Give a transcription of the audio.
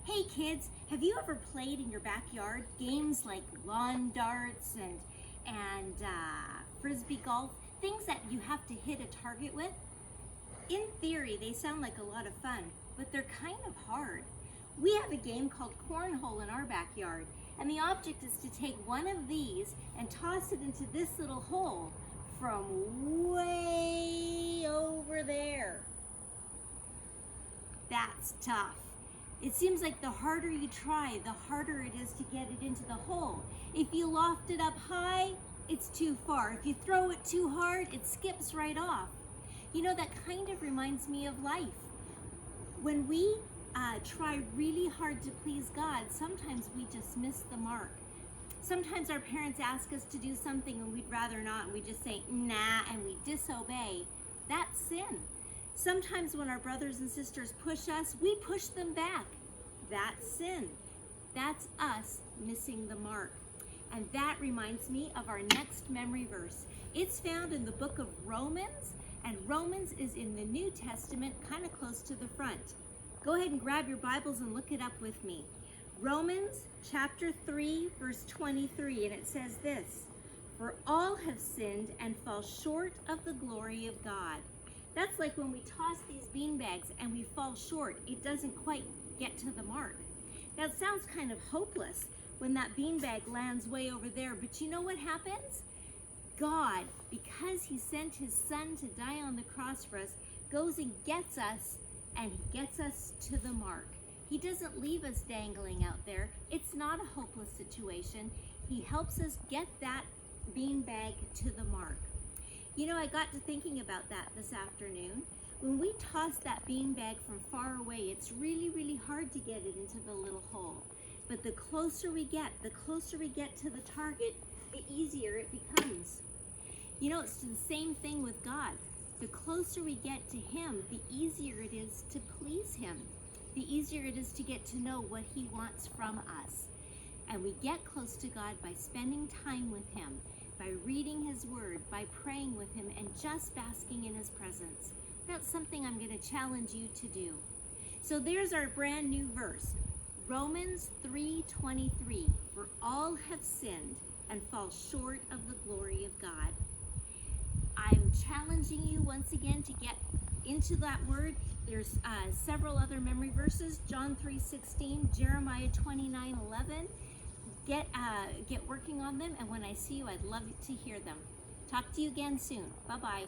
Hey kids, have you ever played in your backyard games like lawn darts and frisbee golf, things that you have to hit a target with? In theory, they sound like a lot of fun, but they're kind of hard. We have a game called cornhole in our backyard, and the object is to take one of these and toss it into this little hole from way over there. That's tough. It seems like the harder you try, the harder it is to get it into the hole. If you loft it up high, it's too far. If you throw it too hard, it skips right off. You know, that kind of reminds me of life. When we try really hard to please God, sometimes we just miss the mark. Sometimes our parents ask us to do something and we'd rather not, and we just say, nah, and we disobey. That's sin. Sometimes when our brothers and sisters push us, we push them back. That's sin. That's us missing the mark. And that reminds me of our next memory verse. It's found in the book of Romans, and Romans is in the New Testament, kind of close to the front. Go ahead and grab your Bibles and look it up with me. Romans chapter 3, verse 23, and it says this: "For all have sinned and fall short of the glory of God." That's like when we toss these beanbags and we fall short. It doesn't quite get to the mark. Now it sounds kind of hopeless when that beanbag lands way over there, but you know what happens? God, because he sent his son to die on the cross for us, goes and gets us, and he gets us to the mark. He doesn't leave us dangling out there. It's not a hopeless situation. He helps us get that beanbag to the mark. You know, I got to thinking about that this afternoon. When we toss that beanbag from far away, it's really, really hard to get it into the little hole. But the closer we get to the target, the easier it becomes. You know, it's the same thing with God. The closer we get to him, the easier it is to please him. The easier it is to get to know what he wants from us. And we get close to God by spending time with him, by reading his word, by praying with him, and just basking in his presence. That's something I'm going to challenge you to do. So there's our brand new verse, Romans 3:23. "For all have sinned and fall short of the glory of God." I'm challenging you once again to get into that word. There's several other memory verses, John 3:16, Jeremiah 29:11. Get working on them, and when I see you, I'd love to hear them. Talk to you again soon. Bye-bye.